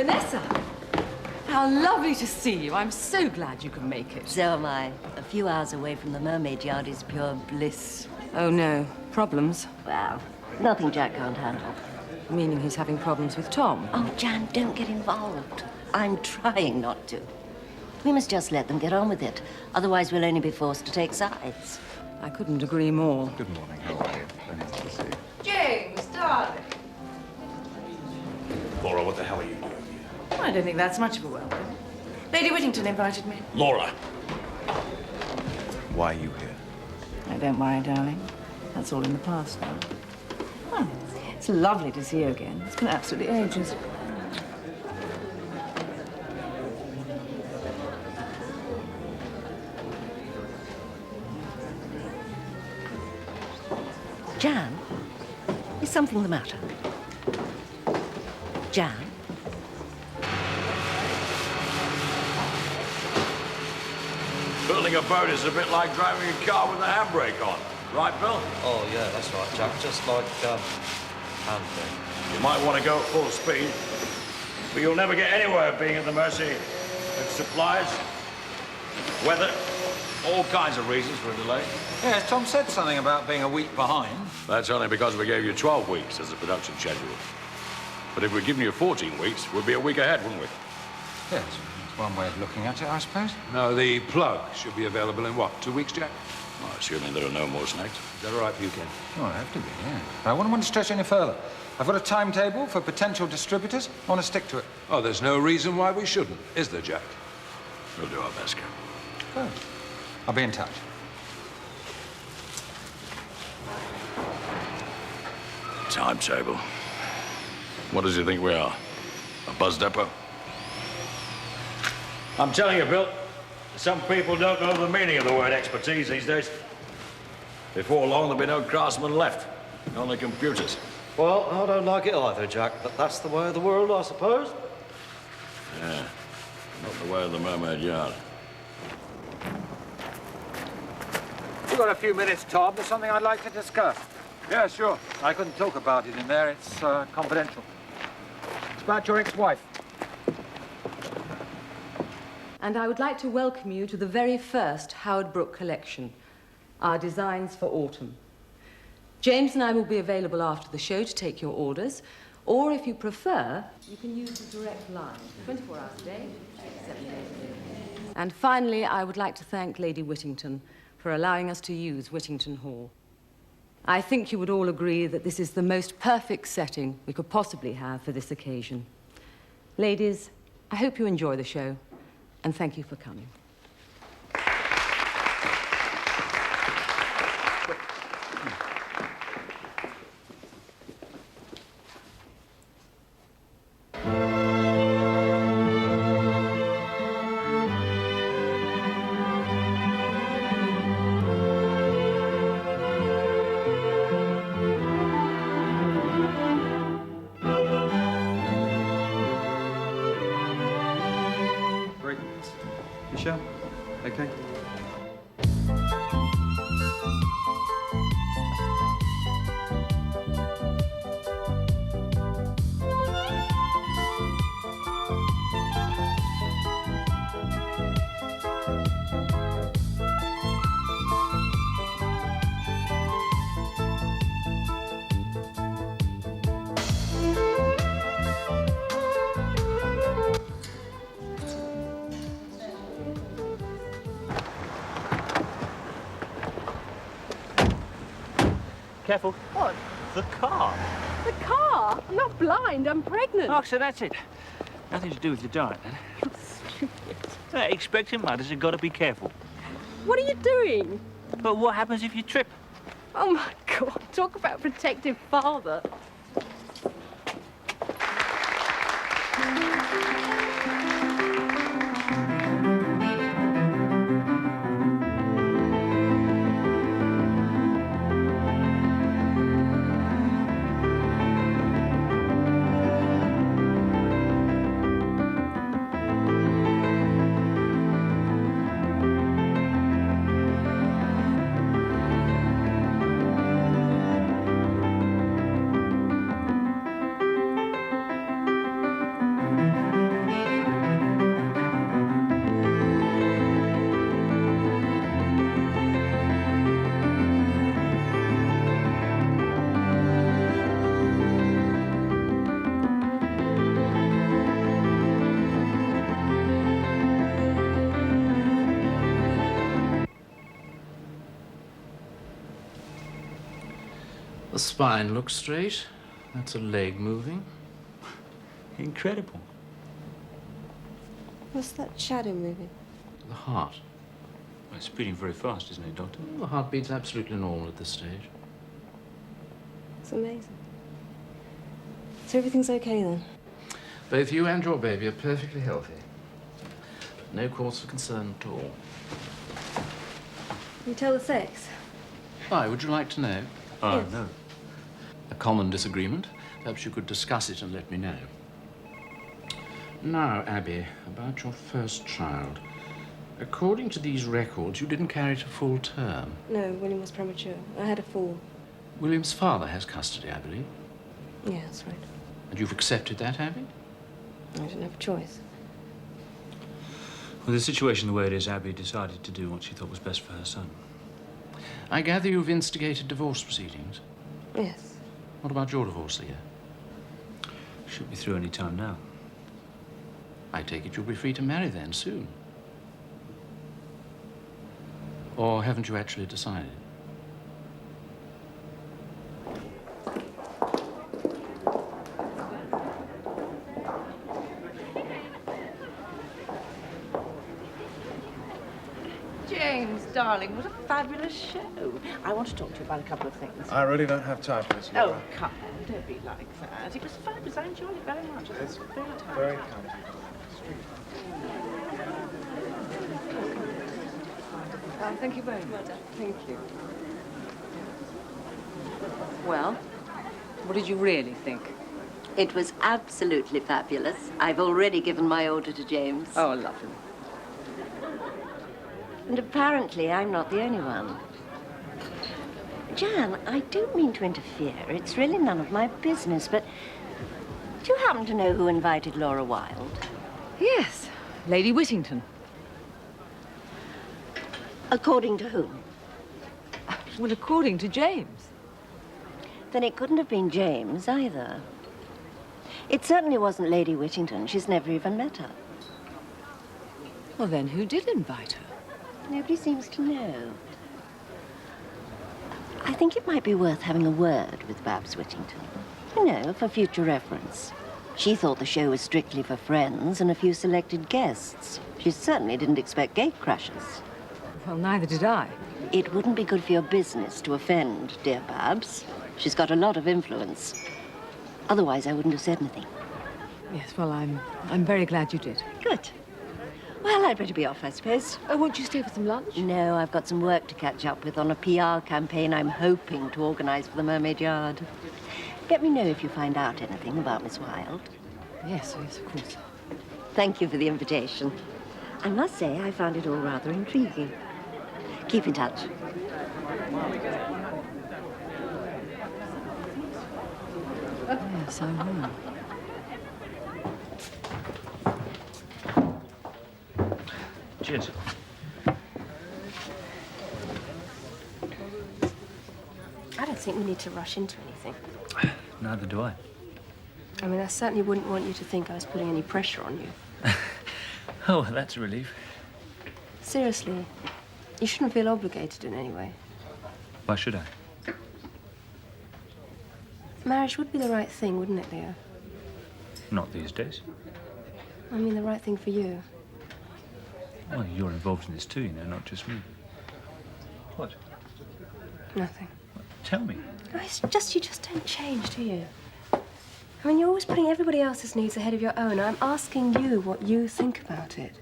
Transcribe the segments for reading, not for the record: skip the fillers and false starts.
Vanessa! How lovely to see you. I'm so glad you can make it. So am I. A few hours away from the mermaid yard is pure bliss. Oh, no. Problems? Well, nothing Jack can't handle. Meaning he's having problems with Tom? Oh, Jan, don't get involved. I'm trying not to. We must just let them get on with it. Otherwise, we'll only be forced to take sides. I couldn't agree more. Good morning. How are you? Very nice to see you. James, darling. Laura, what the hell are you doing here? I don't think that's much of a welcome. Lady Whittington invited me. Laura! Why are you here? Oh, don't worry, darling. That's all in the past now. Oh, it's lovely to see you again. It's been absolutely ages. Jan, is something the matter? Jan? Building a boat is a bit like driving a car with the handbrake on. Right, Bill? Oh, yeah, that's right, Jack. Just like, handbrake. You might want to go at full speed, but you'll never get anywhere being at the mercy of supplies, weather, all kinds of reasons for a delay. Yes, Tom said something about being a week behind. That's only because we gave you 12 weeks as a production schedule. But if we'd given you 14 weeks, we'd be a week ahead, wouldn't we? Yes, that's one way of looking at it, I suppose. No, the plug should be available in what, 2 weeks, Jack? Well, assuming there are no more snakes. Is that all right for you, Ken? Oh, I have to be, yeah. I wouldn't want to stretch any further. I've got a timetable for potential distributors. I want to stick to it. Oh, there's no reason why we shouldn't, is there, Jack? We'll do our best, Cap. Good. I'll be in touch. Timetable. What does he think we are? A buzz depot? I'm telling you, Bill, some people don't know the meaning of the word expertise these days. Before long, there'll be no craftsmen left, only computers. Well, I don't like it either, Jack, but that's the way of the world, I suppose. Yeah, not the way of the mermaid yard. You've got a few minutes, Tom. There's something I'd like to discuss. Yeah, sure. I couldn't talk about it in there. It's confidential. It's about your ex-wife. And I would like to welcome you to the very first Howard Brook collection, our designs for autumn. James and I will be available after the show to take your orders, or if you prefer, you can use the direct line, 24 hours a day, 7 days a week. And finally, I would like to thank Lady Whittington for allowing us to use Whittington Hall. I think you would all agree that this is the most perfect setting we could possibly have for this occasion. Ladies, I hope you enjoy the show, and thank you for coming. Michelle, okay? Careful. What? The car. The car? I'm not blind, I'm pregnant. Oh, so that's it. Nothing to do with the diet, then. Expecting mothers have got to be careful. What are you doing? But what happens if you trip? Oh, my God. Talk about protective father. The spine looks straight. That's a leg moving. Incredible. What's that shadow moving? The heart. Well, it's beating very fast, isn't it, Doctor? The heartbeat's absolutely normal at this stage. It's amazing. So everything's okay then? Both you and your baby are perfectly healthy. No cause for concern at all. Can you tell the sex? Why, would you like to know? Oh, Yes. no. A common disagreement. Perhaps you could discuss it and let me know. Now, Abby, about your first child. According to these records, you didn't carry it a full term. No, William was premature. I had a fall. William's father has custody, I believe. Yeah, that's right. And you've accepted that, Abby? I didn't have a choice. Well, the situation the way it is, Abby decided to do what she thought was best for her son. I gather you've instigated divorce proceedings. Yes. What about your divorce, Leah? Should be through any time now. I take it you'll be free to marry then, soon. Or haven't you actually decided? James, darling, what a fabulous show. I want to talk to you about a couple of things. I really don't have time for this, Laura. Oh, come on, don't be like that. It was fabulous. I enjoyed it very much. It was very tiring. Very kind of you. Thank you very much. Thank you. Well, what did you really think? It was absolutely fabulous. I've already given my order to James. Oh, lovely. And apparently I'm not the only one. Jan, I don't mean to interfere. It's really none of my business, but do you happen to know who invited Laura Wilde? Yes, Lady Whittington. According to whom? Well, according to James. Then it couldn't have been James either. It certainly wasn't Lady Whittington. She's never even met her. Well, then who did invite her? Nobody seems to know. I think it might be worth having a word with Babs Whittington. You know, for future reference. She thought the show was strictly for friends and a few selected guests. She certainly didn't expect gatecrashers. Well, neither did I. It wouldn't be good for your business to offend dear Babs. She's got a lot of influence. Otherwise, I wouldn't have said anything. Yes, well, I'm very glad you did. Good. Well, I'd better be off, I suppose. Oh, won't you stay for some lunch? No, I've got some work to catch up with on a PR campaign I'm hoping to organise for the Mermaid Yard. Let me know if you find out anything about Miss Wilde. Yes, yes, of course. Thank you for the invitation. I must say I found it all rather intriguing. Keep in touch. Yes, I will. Cheers. I don't think we need to rush into anything. Neither do I. I mean, I certainly wouldn't want you to think I was putting any pressure on you. Oh, that's a relief. Seriously, you shouldn't feel obligated in any way. Why should I? Marriage would be the right thing, wouldn't it, Leo? Not these days. I mean, the right thing for you. Well, you're involved in this too, you know, not just me. What? Nothing. Tell me. No, it's just, you just don't change, do you? I mean, you're always putting everybody else's needs ahead of your own. I'm asking you what you think about it.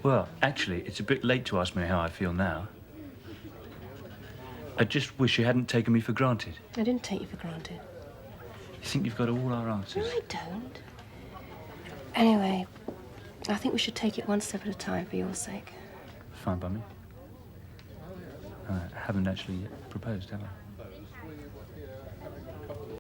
Well, actually, it's a bit late to ask me how I feel now. I just wish you hadn't taken me for granted. I didn't take you for granted. You think you've got all our No, answers? I don't. Anyway, I think we should take it one step at a time for your sake. Fine by me. I haven't actually yet proposed, have I?